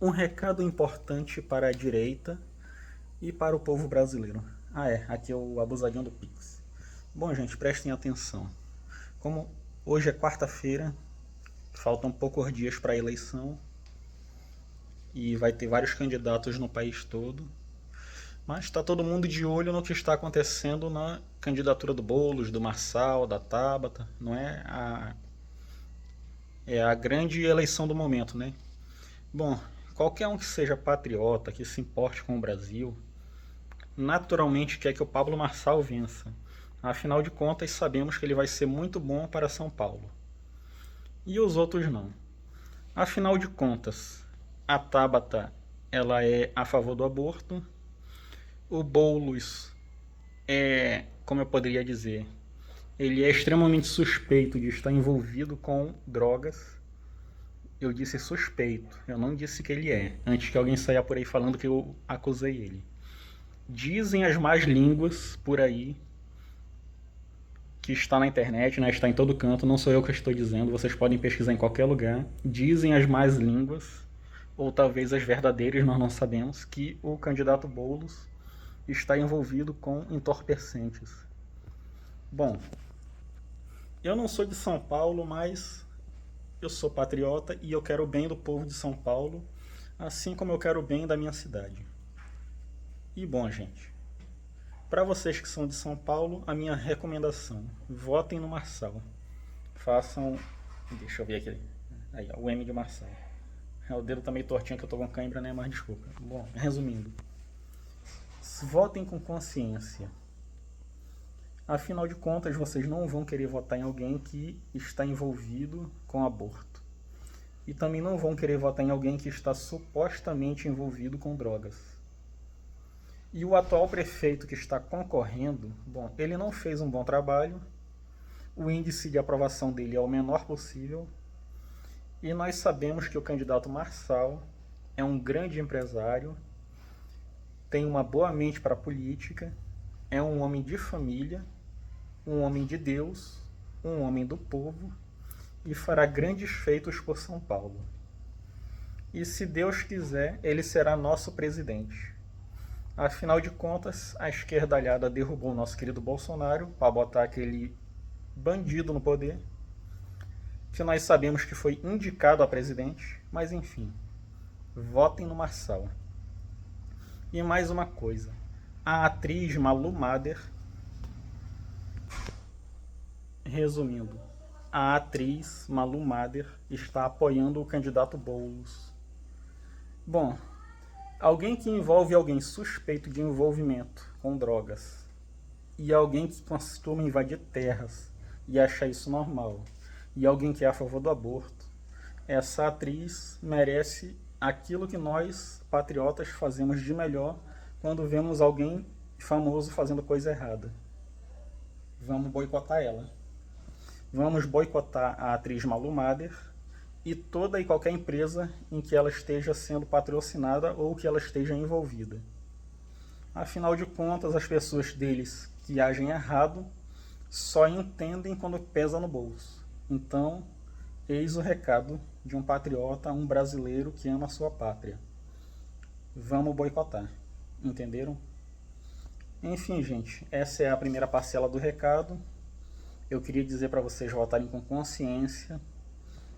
Um recado importante para a direita e para o povo brasileiro. Aqui é o abusadinho do Pix. Bom, gente, prestem atenção. Como hoje é quarta-feira, faltam poucos dias para a eleição e vai ter vários candidatos no país todo, mas está todo mundo de olho no que está acontecendo na candidatura do Boulos, do Marçal, da Tabata. Não é é a grande eleição do momento, né? Bom, qualquer um que seja patriota, que se importe com o Brasil, naturalmente quer que o Pablo Marçal vença. Afinal de contas, sabemos que ele vai ser muito bom para São Paulo. E os outros não. Afinal de contas, a Tabata ela é a favor do aborto. O Boulos é, como eu poderia dizer, ele é extremamente suspeito de estar envolvido com drogas. Eu disse suspeito, eu não disse que ele é, antes que alguém saia por aí falando que eu acusei ele. Dizem as más línguas por aí que está na internet, né, está em todo canto, não sou eu que estou dizendo, vocês podem pesquisar em qualquer lugar. Dizem as más línguas, ou talvez as verdadeiras, nós não sabemos, que o candidato Boulos está envolvido com entorpecentes. Bom, eu não sou de São Paulo, mas eu sou patriota e eu quero o bem do povo de São Paulo, assim como eu quero o bem da minha cidade. E bom, gente, para vocês que são de São Paulo, a minha recomendação: votem no Marçal. Façam. Deixa eu ver aqui. Aí, ó, o M de Marçal. O dedo tá meio tortinho que eu tô com cãibra, né? Mas desculpa. Bom, resumindo: votem com consciência. Afinal de contas, vocês não vão querer votar em alguém que está envolvido com aborto. E também não vão querer votar em alguém que está supostamente envolvido com drogas. E o atual prefeito que está concorrendo, bom, ele não fez um bom trabalho, o índice de aprovação dele é o menor possível, e nós sabemos que o candidato Marçal é um grande empresário, tem uma boa mente para a política, é um homem de família, um homem de Deus, um homem do povo, e fará grandes feitos por São Paulo. E se Deus quiser, ele será nosso presidente. Afinal de contas, a esquerdalhada derrubou o nosso querido Bolsonaro para botar aquele bandido no poder, que nós sabemos que foi indicado a presidente, mas enfim, votem no Marçal. E mais uma coisa, a atriz Malu Mader, resumindo, a atriz Malu Mader está apoiando o candidato Boulos. Bom, alguém que envolve alguém suspeito de envolvimento com drogas e alguém que costuma invadir terras e acha isso normal, e alguém que é a favor do aborto, essa atriz merece aquilo que nós, patriotas, fazemos de melhor quando vemos alguém famoso fazendo coisa errada. Vamos boicotar ela. Vamos boicotar a atriz Malu Mader e toda e qualquer empresa em que ela esteja sendo patrocinada ou que ela esteja envolvida. Afinal de contas, as pessoas deles que agem errado só entendem quando pesa no bolso. Então, eis o recado de um patriota, um brasileiro que ama a sua pátria. Vamos boicotar. Entenderam? Enfim, gente, essa é a primeira parcela do recado. Eu queria dizer para vocês votarem com consciência.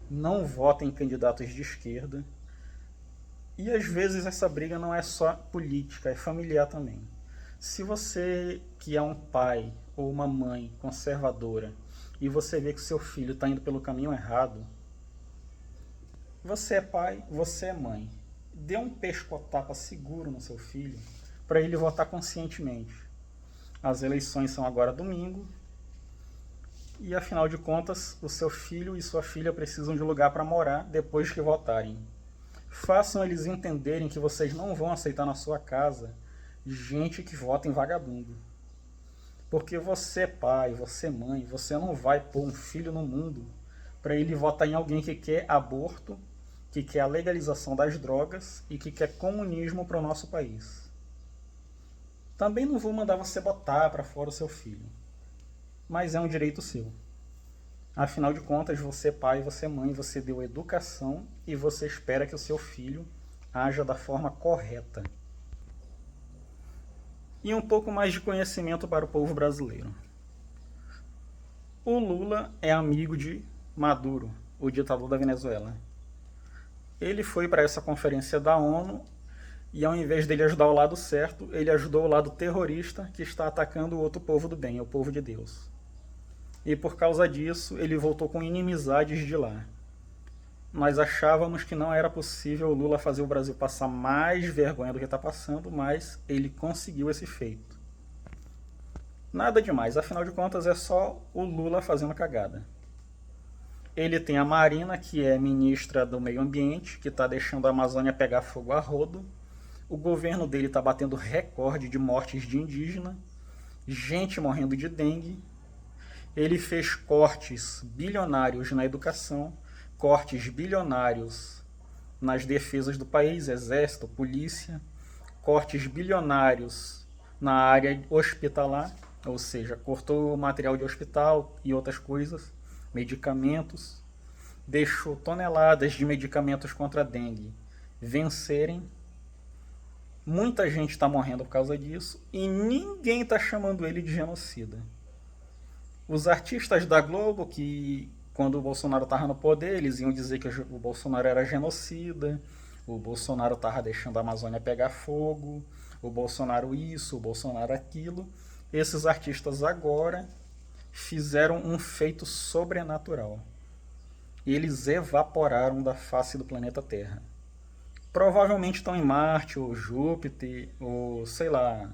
Não votem em candidatos de esquerda. E às vezes essa briga não é só política, é familiar também. Se você que é um pai ou uma mãe conservadora e você vê que seu filho está indo pelo caminho errado, você é pai, você é mãe. Dê um pescotapa seguro no seu filho para ele votar conscientemente. As eleições são agora domingo e afinal de contas o seu filho e sua filha precisam de um lugar para morar depois que votarem. Façam eles entenderem que vocês não vão aceitar na sua casa gente que vota em vagabundo. Porque você, pai, você, mãe, você não vai pôr um filho no mundo para ele votar em alguém que quer aborto, que quer a legalização das drogas e que quer comunismo para o nosso país. Também não vou mandar você botar para fora o seu filho, mas é um direito seu. Afinal de contas, você pai, você mãe, você deu educação e você espera que o seu filho haja da forma correta. E um pouco mais de conhecimento para o povo brasileiro. O Lula é amigo de Maduro, o ditador da Venezuela. Ele foi para essa conferência da ONU e, ao invés dele ajudar o lado certo, ele ajudou o lado terrorista que está atacando o outro povo do bem, o povo de Deus. E por causa disso, ele voltou com inimizades de lá. Nós achávamos que não era possível o Lula fazer o Brasil passar mais vergonha do que está passando, mas ele conseguiu esse feito. Nada demais, afinal de contas é só o Lula fazendo cagada. Ele tem a Marina, que é ministra do Meio Ambiente, que está deixando a Amazônia pegar fogo a rodo. O governo dele está batendo recorde de mortes de indígena, gente morrendo de dengue. Ele fez cortes bilionários na educação, cortes bilionários nas defesas do país, exército, polícia, cortes bilionários na área hospitalar, ou seja, cortou o material de hospital e outras coisas, medicamentos, deixou toneladas de medicamentos contra a dengue vencerem. Muita gente está morrendo por causa disso e ninguém está chamando ele de genocida. Os artistas da Globo, que quando o Bolsonaro estava no poder, eles iam dizer que o Bolsonaro era genocida, o Bolsonaro estava deixando a Amazônia pegar fogo, o Bolsonaro isso, o Bolsonaro aquilo. Esses artistas agora fizeram um feito sobrenatural. Eles evaporaram da face do planeta Terra. Provavelmente estão em Marte, ou Júpiter, ou sei lá.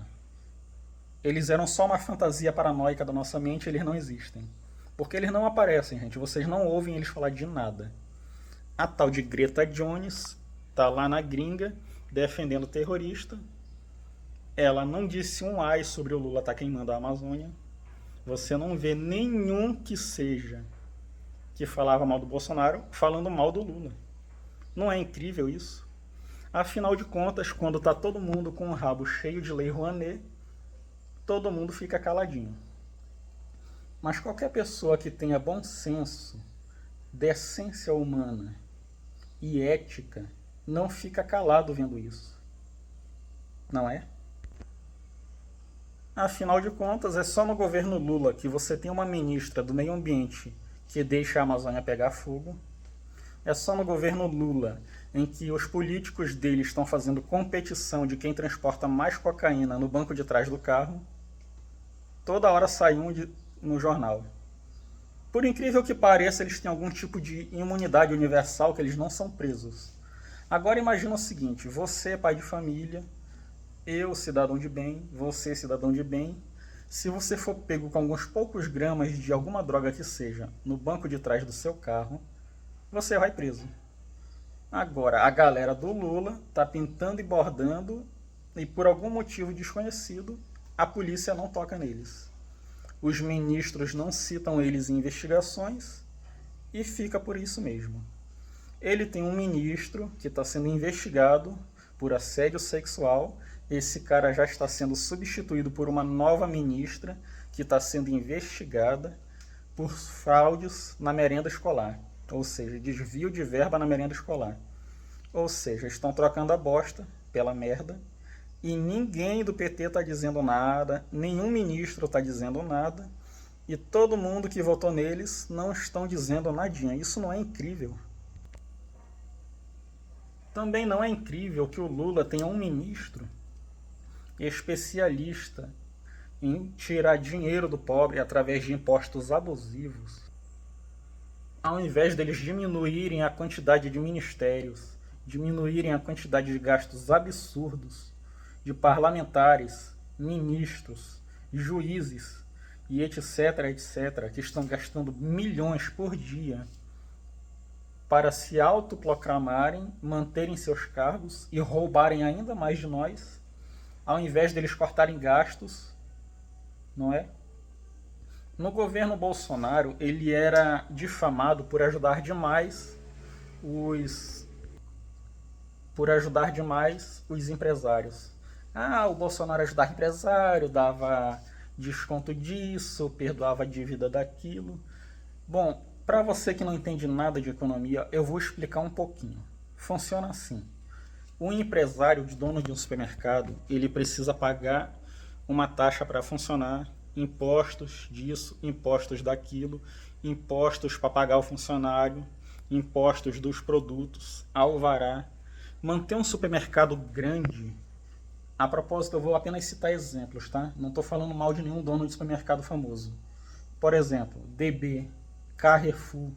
Eles eram só uma fantasia paranoica da nossa mente, eles não existem. Porque eles não aparecem, gente. Vocês não ouvem eles falar de nada. A tal de Greta Jones tá lá na gringa, defendendo o terrorista. Ela não disse um ai sobre o Lula tá queimando a Amazônia. Você não vê nenhum que seja que falava mal do Bolsonaro falando mal do Lula. Não é incrível isso? Afinal de contas, quando tá todo mundo com o rabo cheio de lei Rouanet, todo mundo fica caladinho. Mas qualquer pessoa que tenha bom senso, decência humana e ética não fica calado vendo isso. Não é? Afinal de contas, é só no governo Lula que você tem uma ministra do Meio Ambiente que deixa a Amazônia pegar fogo. É só no governo Lula em que os políticos dele estão fazendo competição de quem transporta mais cocaína no banco de trás do carro. Toda hora sai no jornal. Por incrível que pareça, eles têm algum tipo de imunidade universal que eles não são presos. Agora imagina o seguinte, você, pai de família, eu, cidadão de bem, você, cidadão de bem, se você for pego com alguns poucos gramas de alguma droga que seja no banco de trás do seu carro, você vai preso. Agora, a galera do Lula está pintando e bordando e por algum motivo desconhecido, a polícia não toca neles. Os ministros não citam eles em investigações e fica por isso mesmo. Ele tem um ministro que está sendo investigado por assédio sexual. Esse cara já está sendo substituído por uma nova ministra que está sendo investigada por fraudes na merenda escolar. Ou seja, desvio de verba na merenda escolar. Ou seja, estão trocando a bosta pela merda e ninguém do PT está dizendo nada, nenhum ministro está dizendo nada e todo mundo que votou neles não estão dizendo nadinha. Isso não é incrível? Também não é incrível que o Lula tenha um ministro especialista em tirar dinheiro do pobre através de impostos abusivos. Ao invés deles diminuírem a quantidade de ministérios, diminuírem a quantidade de gastos absurdos de parlamentares, ministros, juízes e etc, etc, que estão gastando milhões por dia para se autoproclamarem, manterem seus cargos e roubarem ainda mais de nós, ao invés deles cortarem gastos, não é? No governo Bolsonaro, ele era difamado por ajudar demais os empresários. O Bolsonaro ajudava empresário, dava desconto disso, perdoava a dívida daquilo. Bom, para você que não entende nada de economia, eu vou explicar um pouquinho. Funciona assim. O empresário, de dono de um supermercado, ele precisa pagar uma taxa para funcionar, impostos disso, impostos daquilo, impostos para pagar o funcionário, impostos dos produtos, alvará. Manter um supermercado grande, a propósito, eu vou apenas citar exemplos, tá? Não estou falando mal de nenhum dono de supermercado famoso. Por exemplo, DB, Carrefour,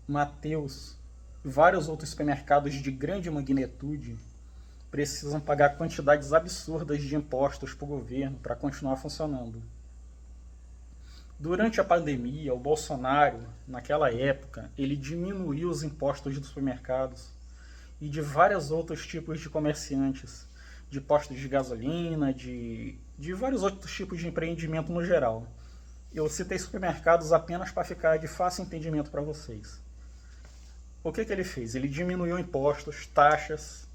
Mateus, vários outros supermercados de grande magnitude precisam pagar quantidades absurdas de impostos para o governo para continuar funcionando. Durante a pandemia, o Bolsonaro, naquela época, ele diminuiu os impostos dos supermercados e de vários outros tipos de comerciantes, de postos de gasolina, de vários outros tipos de empreendimento no geral. Eu citei supermercados apenas para ficar de fácil entendimento para vocês. O que ele fez? Ele diminuiu impostos, taxas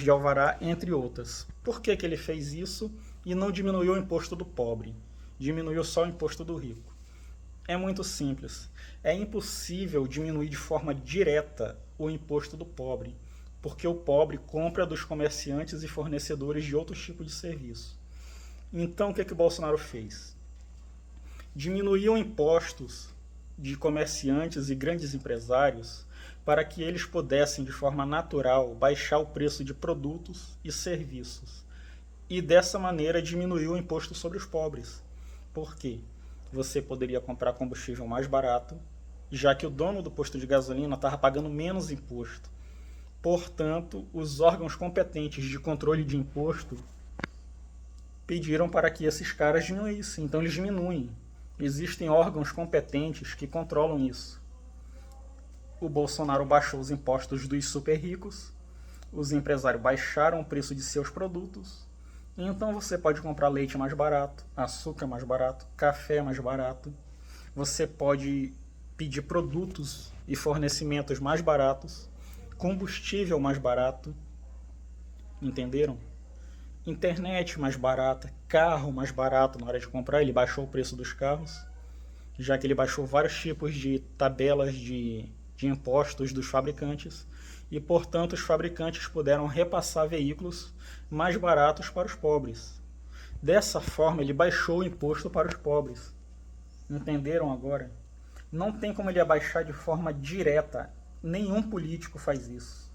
de alvará, entre outras. Por que ele fez isso e não diminuiu o imposto do pobre? Diminuiu só o imposto do rico. É muito simples. É impossível diminuir de forma direta o imposto do pobre, porque o pobre compra dos comerciantes e fornecedores de outros tipos de serviço. Então, o que o Bolsonaro fez? Diminuiu impostos de comerciantes e grandes empresários para que eles pudessem, de forma natural, baixar o preço de produtos e serviços. E dessa maneira diminuiu o imposto sobre os pobres. Por quê? Você poderia comprar combustível mais barato, já que o dono do posto de gasolina estava pagando menos imposto. Portanto, os órgãos competentes de controle de imposto pediram para que esses caras diminuíssem. Então eles diminuem. Existem órgãos competentes que controlam isso. O Bolsonaro baixou os impostos dos super ricos, os empresários baixaram o preço de seus produtos, então você pode comprar leite mais barato, açúcar mais barato, café mais barato, você pode pedir produtos e fornecimentos mais baratos, combustível mais barato, entenderam? Internet mais barata, carro mais barato na hora de comprar, ele baixou o preço dos carros, já que ele baixou vários tipos de tabelas de impostos dos fabricantes e, portanto, os fabricantes puderam repassar veículos mais baratos para os pobres. Dessa forma, ele baixou o imposto para os pobres. Entenderam agora? Não tem como ele abaixar de forma direta. Nenhum político faz isso.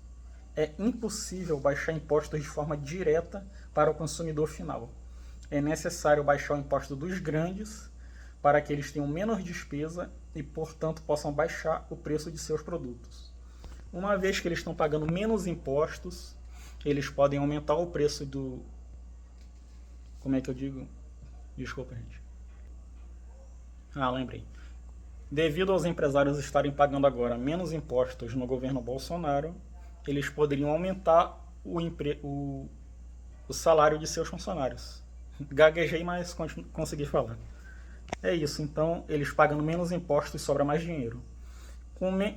É impossível baixar impostos de forma direta para o consumidor final. É necessário baixar o imposto dos grandes para que eles tenham menos despesa e, portanto, possam baixar o preço de seus produtos. Uma vez que eles estão pagando menos impostos, eles podem aumentar o preço do... Como é que eu digo? Desculpa, gente. Lembrei. Devido aos empresários estarem pagando agora menos impostos no governo Bolsonaro, eles poderiam aumentar o salário de seus funcionários. Gaguejei, mas consegui falar. É isso, então eles pagando menos impostos sobra mais dinheiro.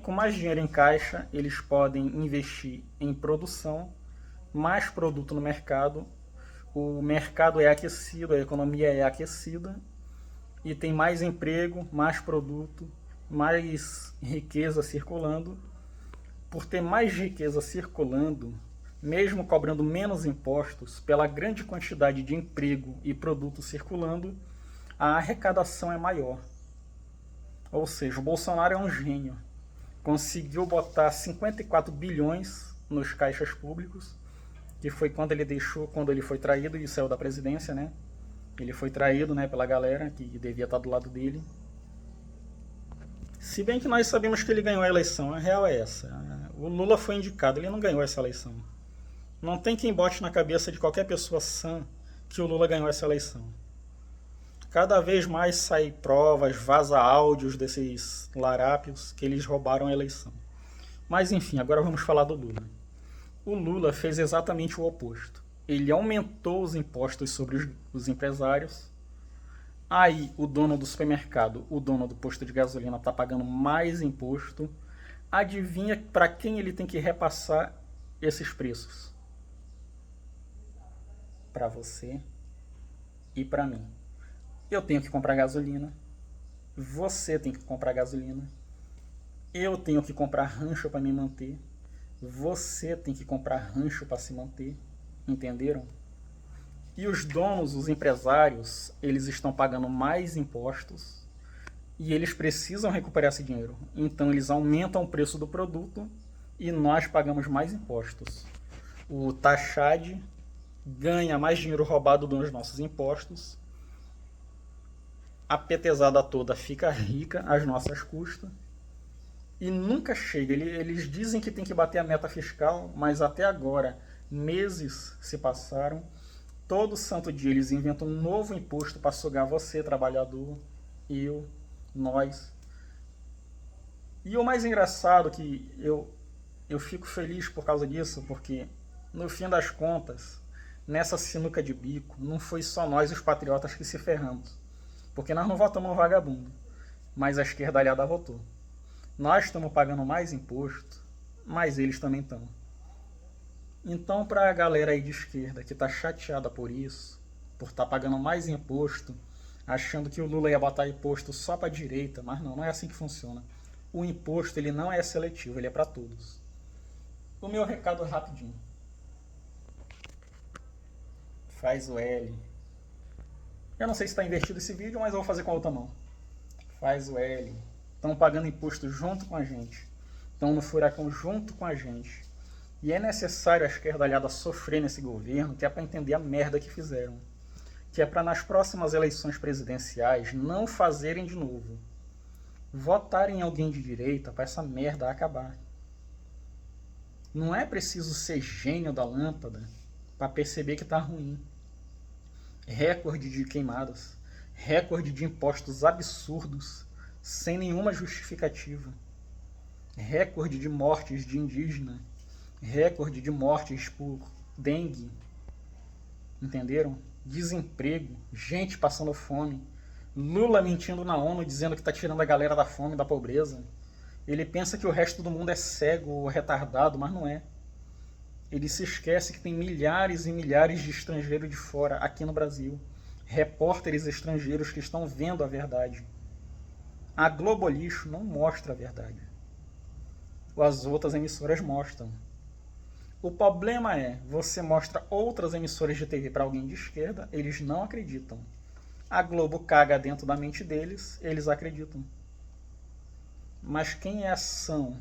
Com mais dinheiro em caixa, eles podem investir em produção, mais produto no mercado, o mercado é aquecido, a economia é aquecida, e tem mais emprego, mais produto, mais riqueza circulando. Por ter mais riqueza circulando, mesmo cobrando menos impostos, pela grande quantidade de emprego e produto circulando, a arrecadação é maior. Ou seja, o Bolsonaro é um gênio. Conseguiu botar 54 bilhões nos caixas públicos, que foi quando ele foi traído e saiu da presidência, né? Ele foi traído, né, pela galera que devia estar do lado dele. Se bem que nós sabemos que ele ganhou a eleição, a real é essa. O Lula foi indicado, ele não ganhou essa eleição. Não tem quem bote na cabeça de qualquer pessoa sã que o Lula ganhou essa eleição. Cada vez mais sai provas, vaza áudios desses larápios que eles roubaram a eleição. Mas enfim, agora vamos falar do Lula. O Lula fez exatamente o oposto. Ele aumentou os impostos sobre os empresários. Aí o dono do supermercado, o dono do posto de gasolina está pagando mais imposto. Adivinha para quem ele tem que repassar esses preços? Para você e para mim. Eu tenho que comprar gasolina, você tem que comprar gasolina, eu tenho que comprar rancho para me manter, Você tem que comprar rancho para se manter, entenderam? E os donos, os empresários, eles estão pagando mais impostos e eles precisam recuperar esse dinheiro. Então eles aumentam o preço do produto e nós pagamos mais impostos. O taxade ganha mais dinheiro roubado dos nossos impostos. A petezada toda fica rica às nossas custas. E nunca chega. Eles dizem que tem que bater a meta fiscal, mas até agora, meses se passaram. Todo santo dia eles inventam um novo imposto para sugar você, trabalhador, eu, nós. E o mais engraçado que eu fico feliz por causa disso, porque no fim das contas, nessa sinuca de bico, não foi só nós os patriotas que se ferramos. Porque nós não votamos no vagabundo, mas a esquerdalhada votou. Nós estamos pagando mais imposto, mas eles também estão. Então, para a galera aí de esquerda que está chateada por isso, por estar pagando mais imposto, achando que o Lula ia botar imposto só para a direita, mas não é assim que funciona. O imposto ele não é seletivo, ele é para todos. O meu recado é rapidinho. Faz o L. Eu não sei se está invertido esse vídeo, mas eu vou fazer com a outra mão. Faz o L. Estão pagando imposto junto com a gente. Estão no furacão junto com a gente. E é necessário a esquerdalhada sofrer nesse governo, que é para entender a merda que fizeram. Que é para nas próximas eleições presidenciais não fazerem de novo. Votarem em alguém de direita para essa merda acabar. Não é preciso ser gênio da lâmpada para perceber que está ruim. Recorde de queimadas, recorde de impostos absurdos, sem nenhuma justificativa, recorde de mortes de indígena, recorde de mortes por dengue, entenderam? Desemprego, gente passando fome, Lula mentindo na ONU dizendo que está tirando a galera da fome e da pobreza. Ele pensa que o resto do mundo é cego ou retardado, mas não é. Ele se esquece que tem milhares e milhares de estrangeiros de fora aqui no Brasil. Repórteres estrangeiros que estão vendo a verdade. A Globo Lixo não mostra a verdade. As outras emissoras mostram. O problema é, você mostra outras emissoras de TV para alguém de esquerda, eles não acreditam. A Globo caga dentro da mente deles, eles acreditam. Mas quem é são,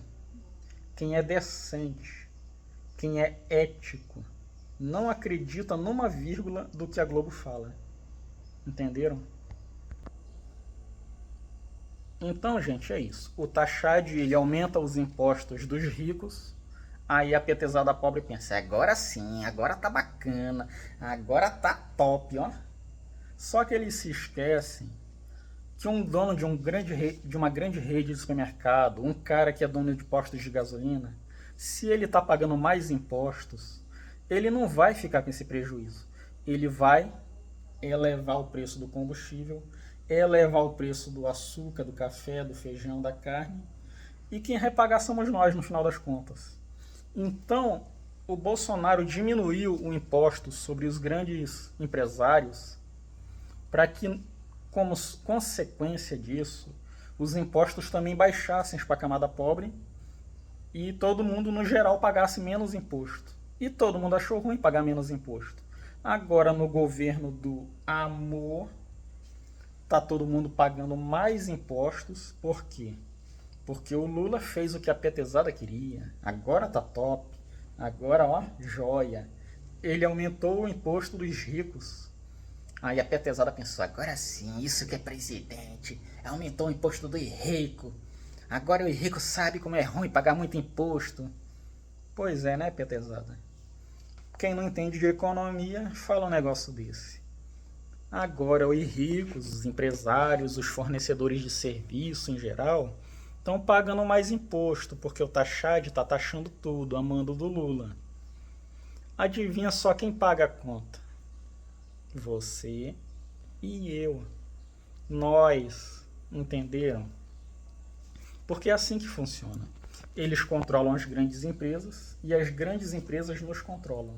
quem é decente, quem é ético, não acredita numa vírgula do que a Globo fala. Entenderam? Então, gente, é isso. O taxade, ele aumenta os impostos dos ricos, aí a petezada pobre pensa, agora sim, agora tá bacana, agora tá top, ó. Só que eles se esquecem que um dono de uma grande rede de supermercado, um cara que é dono de postos de gasolina, se ele está pagando mais impostos, ele não vai ficar com esse prejuízo. Ele vai elevar o preço do combustível, elevar o preço do açúcar, do café, do feijão, da carne, e quem vai pagar somos nós no final das contas. Então, o Bolsonaro diminuiu o imposto sobre os grandes empresários para que, como consequência disso, os impostos também baixassem para a camada pobre e todo mundo, no geral, pagasse menos imposto. E todo mundo achou ruim pagar menos imposto. Agora, no governo do amor, tá todo mundo pagando mais impostos. Por quê? Porque o Lula fez o que a petezada queria. Agora tá top. Agora, ó, joia. Ele aumentou o imposto dos ricos. Aí a petezada pensou, agora sim, isso que é presidente. Aumentou o imposto do rico. Agora o rico sabe como é ruim pagar muito imposto. Pois é, né, petezada? Quem não entende de economia fala um negócio desse. Agora os ricos, os empresários, os fornecedores de serviço em geral, estão pagando mais imposto, porque o taxade está taxando tudo, a mando do Lula. Adivinha só quem paga a conta? Você e eu. Nós, entenderam? Porque é assim que funciona. Eles controlam as grandes empresas e as grandes empresas nos controlam.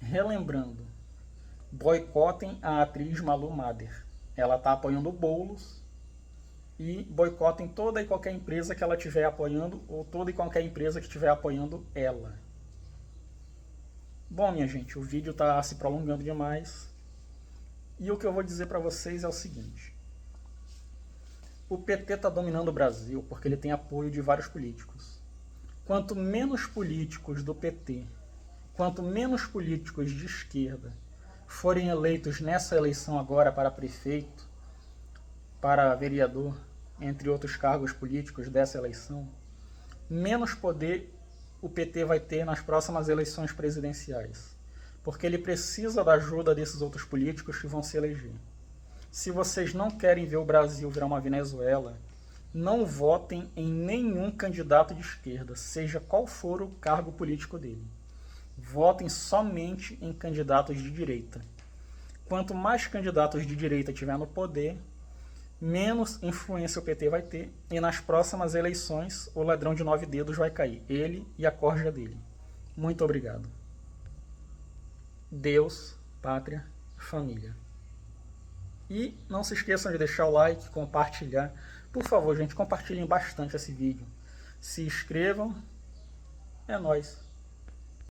Relembrando, boicotem a atriz Malu Mader. Ela está apoiando o Boulos e boicotem toda e qualquer empresa que ela estiver apoiando ou toda e qualquer empresa que estiver apoiando ela. Bom, minha gente, o vídeo está se prolongando demais e o que eu vou dizer para vocês é o seguinte: o PT está dominando o Brasil porque ele tem apoio de vários políticos. Quanto menos políticos do PT, quanto menos políticos de esquerda forem eleitos nessa eleição agora para prefeito, para vereador, entre outros cargos políticos dessa eleição, menos poder o PT vai ter nas próximas eleições presidenciais, porque ele precisa da ajuda desses outros políticos que vão se eleger. Se vocês não querem ver o Brasil virar uma Venezuela, não votem em nenhum candidato de esquerda, seja qual for o cargo político dele. Votem somente em candidatos de direita. Quanto mais candidatos de direita tiver no poder, menos influência o PT vai ter, e nas próximas eleições o ladrão de 9 dedos vai cair, ele e a corja dele. Muito obrigado. Deus, pátria, família. E não se esqueçam de deixar o like, compartilhar. Por favor, gente, compartilhem bastante esse vídeo. Se inscrevam. É nóis.